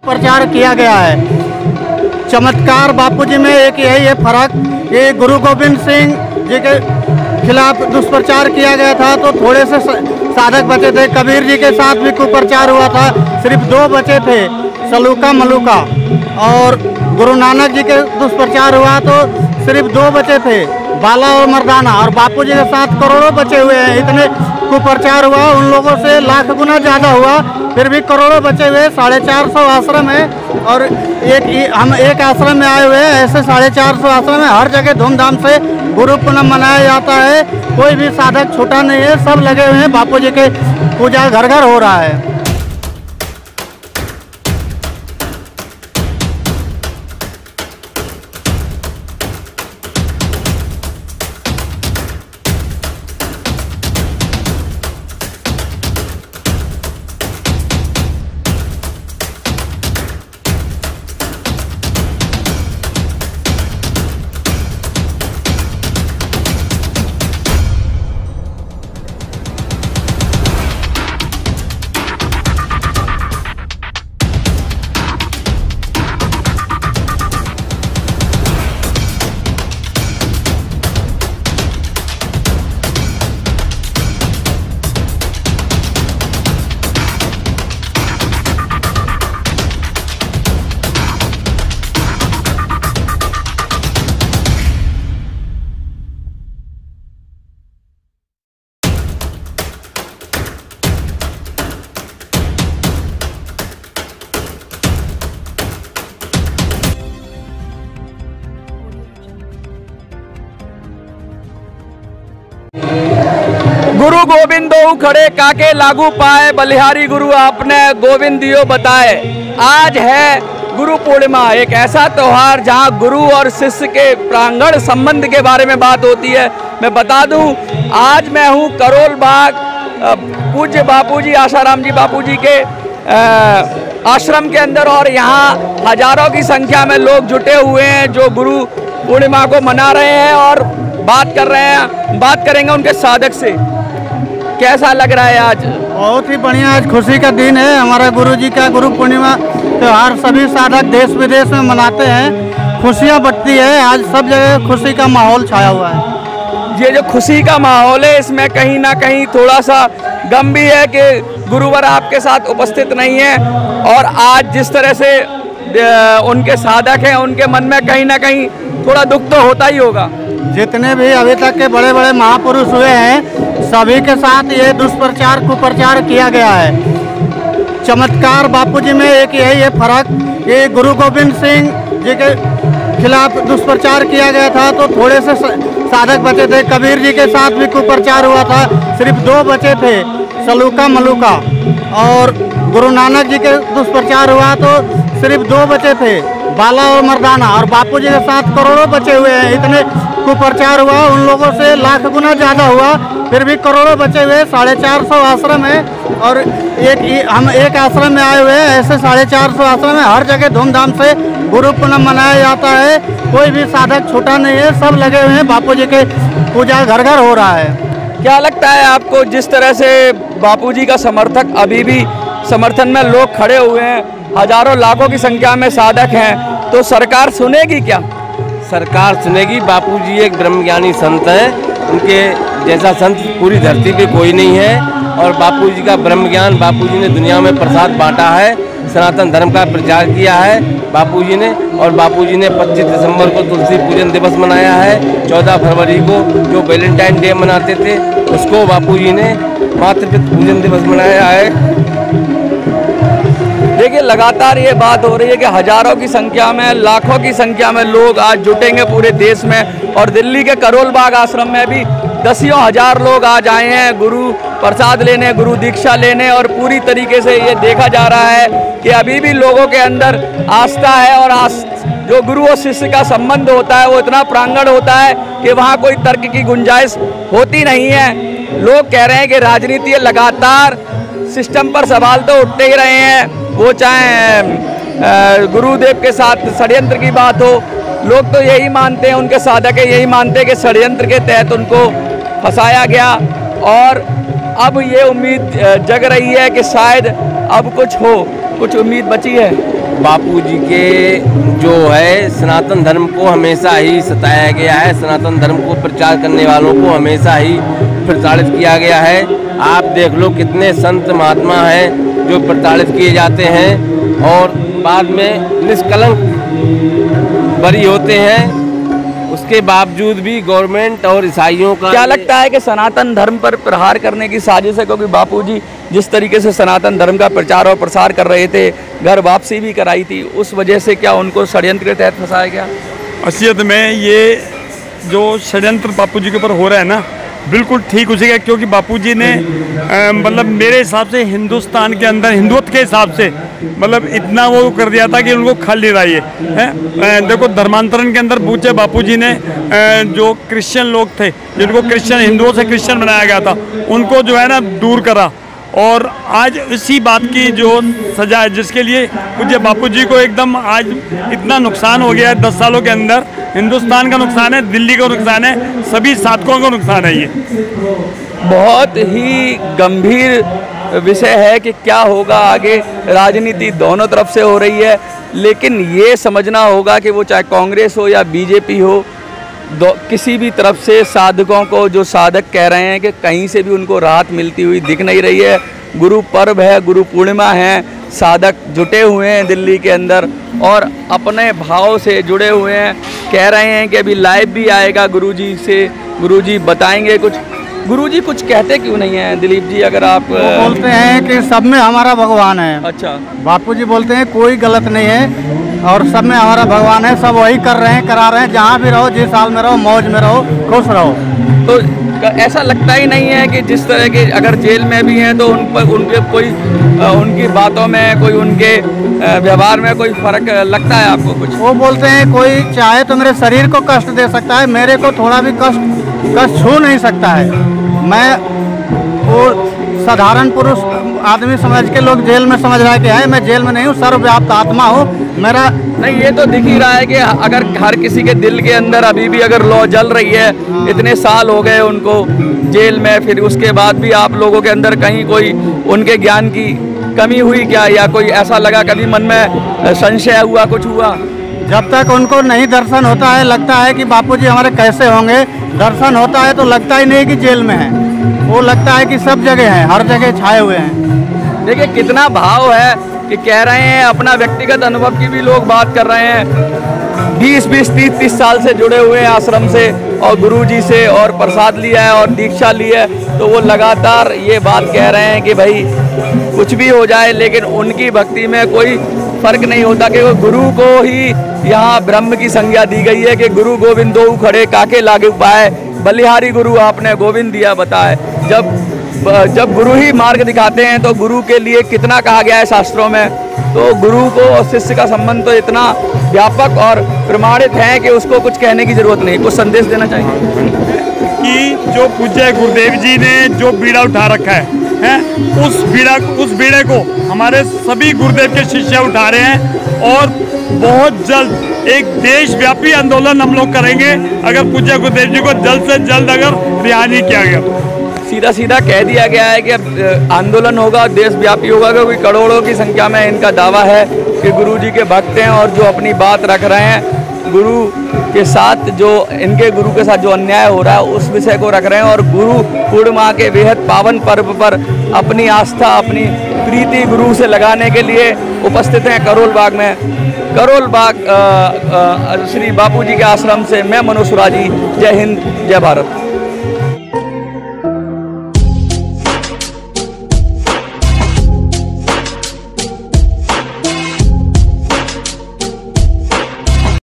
प्रचार किया गया है। चमत्कार बापूजी में एक यही है फर्क, ये गुरु गोविंद सिंह जी के खिलाफ दुष्प्रचार किया गया था तो थोड़े से साधक बचे थे। कबीर जी के साथ भी कुप्रचार हुआ था, सिर्फ 2 बचे थे, सलूका मलूका। और गुरु नानक जी के दुष्प्रचार हुआ तो सिर्फ 2 बचे थे, बाला और मर्दाना। और बापूजी के साथ करोड़ों बचे हुए हैं। इतने कुप्रचार हुआ, उन लोगों से लाख गुना ज़्यादा हुआ, फिर भी करोड़ों बचे हुए। 450 आश्रम है और हम एक आश्रम में आए हुए हैं। ऐसे 450 आश्रम है, हर जगह धूमधाम से गुरु पूर्णिमा मनाया जाता है। कोई भी साधक छूटा नहीं है, सब लगे हुए हैं। बापूजी के पूजा घर घर हो रहा है। गुरु गोविंदो खड़े काके लागू पाए, बलिहारी गुरु आपने गोविंद दियो बताए। आज है गुरु पूर्णिमा, एक ऐसा त्योहार जहां गुरु और शिष्य के प्रांगण संबंध के बारे में बात होती है। मैं बता दूं, आज मैं हूं करोल बाग पूज्य बापूजी आशाराम जी बापूजी के आश्रम के अंदर, और यहाँ हजारों की संख्या में लोग जुटे हुए हैं जो गुरु पूर्णिमा को मना रहे हैं और बात कर रहे हैं। बात करेंगे उनके साधक से। कैसा लग रहा है आज? बहुत ही बढ़िया, आज खुशी का दिन है। हमारा गुरु जी का गुरु पूर्णिमा त्योहार सभी साधक देश विदेश में मनाते हैं, खुशियाँ बढ़ती है। आज सब जगह खुशी का माहौल छाया हुआ है। ये जो खुशी का माहौल है, इसमें कहीं ना कहीं थोड़ा सा गम भी है कि गुरुवर आपके साथ उपस्थित नहीं है, और आज जिस तरह से उनके साधक हैं उनके मन में कहीं ना कहीं थोड़ा दुख तो होता ही होगा। जितने भी अभी तक के बड़े बड़े महापुरुष हुए हैं, सभी के साथ ये दुष्प्रचार कुप्रचार किया गया है। चमत्कार बापूजी में एक यही है फर्क, ये गुरु गोविंद सिंह जी के खिलाफ दुष्प्रचार किया गया था तो थोड़े से साधक बचे थे। कबीर जी के साथ भी कुप्रचार हुआ था, सिर्फ 2 बचे थे, सलूका मलूका। और गुरु नानक जी के दुष्प्रचार हुआ तो सिर्फ 2 बचे थे, बाला और मर्दाना। और बापूजी के साथ करोड़ों बचे हुए हैं। इतने कुप्रचार हुआ, उन लोगों से लाख गुना ज़्यादा हुआ, फिर भी करोड़ों बचे हुए। 450 आश्रम है और हम एक आश्रम में आए हुए हैं। ऐसे 450 आश्रम है, हर जगह धूमधाम से गुरु पूर्णिमा मनाया जाता है। कोई भी साधक छूटा नहीं है, सब लगे हुए हैं। बापूजी के पूजा घर घर हो रहा है। क्या लगता है आपको, जिस तरह से बापूजी का समर्थक अभी भी समर्थन में लोग खड़े हुए हैं, हजारों लाखों की संख्या में साधक हैं, तो सरकार सुनेगी क्या? सरकार सुनेगी। बापूजी एक ब्रह्मज्ञानी संत हैं, उनके जैसा संत पूरी धरती पे कोई नहीं है। और बापूजी का ब्रह्मज्ञान बापूजी ने दुनिया में प्रसाद बांटा है, सनातन धर्म का प्रचार किया है बापूजी ने। और बापूजी ने 25 दिसंबर को तुलसी पूजन दिवस मनाया है। 14 फरवरी को जो वैलेंटाइन डे मनाते थे उसको बापूजी ने मातृपितृ पूजन दिवस मनाया है। देखिए, लगातार ये बात हो रही है कि हजारों की संख्या में, लाखों की संख्या में लोग आज जुटेंगे पूरे देश में, और दिल्ली के करोल बाग आश्रम में भी दसियों हजार लोग आज आए हैं गुरु प्रसाद लेने, गुरु दीक्षा लेने। और पूरी तरीके से ये देखा जा रहा है कि अभी भी लोगों के अंदर आस्था है, और जो गुरु और शिष्य का संबंध होता है वो इतना प्रांगण होता है कि वहाँ कोई तर्क की गुंजाइश होती नहीं है। लोग कह रहे हैं कि राजनीति लगातार सिस्टम पर सवाल तो उठते ही रहे हैं, वो चाहे गुरुदेव के साथ षड्यंत्र की बात हो। लोग तो यही मानते हैं, उनके साधक यही मानते हैं कि षड्यंत्र के तहत उनको फंसाया गया, और अब ये उम्मीद जग रही है कि शायद अब कुछ हो। कुछ उम्मीद बची है? बापूजी के जो है सनातन धर्म को हमेशा ही सताया गया है, सनातन धर्म को प्रचार करने वालों को हमेशा ही प्रताड़ित किया गया है। आप देख लो कितने संत महात्मा हैं जो प्रताड़ित किए जाते हैं और बाद में निष्कलंक बरी होते हैं, उसके बावजूद भी गवर्नमेंट और ईसाइयों का। क्या लगता है कि सनातन धर्म पर प्रहार करने की साजिश है? क्योंकि बापूजी जिस तरीके से सनातन धर्म का प्रचार और प्रसार कर रहे थे, घर वापसी भी कराई थी, उस वजह से क्या उनको षड्यंत्र के तहत फंसाया गया? असलियत में ये जो षड्यंत्र बापूजी के ऊपर हो रहा है ना, बिल्कुल ठीक उसी का, क्योंकि बापूजी ने मतलब मेरे हिसाब से हिंदुस्तान के अंदर हिंदुत्व के हिसाब से मतलब इतना वो कर दिया था कि उनको खल नहीं रहा ये है। देखो धर्मांतरण के अंदर पूछे बापूजी ने जो क्रिश्चियन लोग थे, जिनको क्रिश्चियन हिंदुओं से क्रिश्चियन बनाया गया था, उनको जो है ना दूर करा। और आज इसी बात की जो सजा है, जिसके लिए पूज्य बापूजी को एकदम आज इतना नुकसान हो गया है 10 सालों के अंदर। हिंदुस्तान का नुकसान है, दिल्ली का नुकसान है, सभी साधकों का नुकसान है। ये बहुत ही गंभीर विषय है कि क्या होगा आगे। राजनीति दोनों तरफ से हो रही है, लेकिन ये समझना होगा कि वो चाहे कांग्रेस हो या बीजेपी हो, किसी भी तरफ से साधकों को, जो साधक कह रहे हैं कि कहीं से भी उनको राहत मिलती हुई दिख नहीं रही है। गुरु पर्व है, गुरु पूर्णिमा है, साधक जुटे हुए हैं दिल्ली के अंदर और अपने भाव से जुड़े हुए हैं। कह रहे हैं कि अभी लाइव भी आएगा गुरुजी से, गुरुजी बताएंगे कुछ। गुरुजी कुछ कहते क्यों नहीं हैं दिलीप जी? अगर आप बोलते हैं कि सब में हमारा भगवान है। अच्छा, बापूजी बोलते हैं कोई गलत नहीं है और सब में हमारा भगवान है, सब वही कर रहे हैं, करा रहे हैं। जहाँ भी रहो, जिस हाल में रहो, मौज में रहो, खुश रहो। तो ऐसा लगता ही नहीं है कि जिस तरह के अगर जेल में भी हैं तो उन पर उनके कोई उनकी बातों में, कोई उनके व्यवहार में कोई फर्क लगता है आपको कुछ? वो बोलते हैं कोई चाहे तो मेरे शरीर को कष्ट दे सकता है, मेरे को थोड़ा भी कष्ट छू नहीं सकता है। मैं वो साधारण पुरुष आदमी समझ के लोग जेल में समझ रहा है कि है, मैं जेल में नहीं हूँ, सर्वव्याप्त आत्मा हूँ। मेरा नहीं, ये तो दिख ही रहा है कि अगर हर किसी के दिल के अंदर अभी भी अगर लौ जल रही है, इतने साल हो गए उनको जेल में, फिर उसके बाद भी आप लोगों के अंदर कहीं कोई उनके ज्ञान की कमी हुई क्या, या कोई ऐसा लगा कभी मन में संशय हुआ, कुछ हुआ? जब तक उनको नहीं दर्शन होता है, लगता है कि बापूजी हमारे कैसे होंगे। दर्शन होता है तो लगता ही नहीं कि जेल में है, वो लगता है कि सब जगह है, हर जगह छाए हुए हैं। देखिए कितना भाव है कि कह रहे हैं, अपना व्यक्तिगत अनुभव की भी लोग बात कर रहे हैं। 20-20, 30-30 साल से जुड़े हुए हैं आश्रम से और गुरुजी से, और प्रसाद लिया है और दीक्षा ली है, तो वो लगातार ये बात कह रहे हैं कि भाई कुछ भी हो जाए लेकिन उनकी भक्ति में कोई फर्क नहीं होता, कि वो गुरु को ही यहाँ ब्रह्म की संज्ञा दी गई है कि गुरु गोविंदो खड़े काके लागे पाए, बलिहारी गुरु आपने गोविंद दिया बताए। जब गुरु ही मार्ग दिखाते हैं तो गुरु के लिए कितना कहा गया है शास्त्रों में। तो गुरु को और शिष्य का संबंध तो इतना व्यापक और प्रमाणित है कि उसको कुछ कहने की जरूरत नहीं। कुछ संदेश देना चाहिए कि जो पूज्य गुरुदेव जी ने जो बीड़ा उठा रखा है उस बीड़े को हमारे सभी गुरुदेव के शिष्य उठा रहे हैं और बहुत जल्द एक देशव्यापी आंदोलन हम लोग करेंगे अगर पूज्य गुरुदेव जी को जल्द से जल्द अगर रिहा नहीं किया गया। सीधा सीधा कह दिया गया है कि आंदोलन होगा, देशव्यापी होगा, क्योंकि करोड़ों की संख्या में इनका दावा है कि गुरुजी के भक्त हैं और जो अपनी बात रख रहे हैं गुरु के साथ, जो इनके गुरु के साथ जो अन्याय हो रहा है उस विषय को रख रहे हैं और गुरु पूर्णिमा के बेहद पावन पर्व पर अपनी आस्था, अपनी प्रीति गुरु से लगाने के लिए उपस्थित हैं करोल बाग में। करोल बाग श्री बापूजी के आश्रम से मैं मनोज सुराजी। जय हिंद, जय भारत।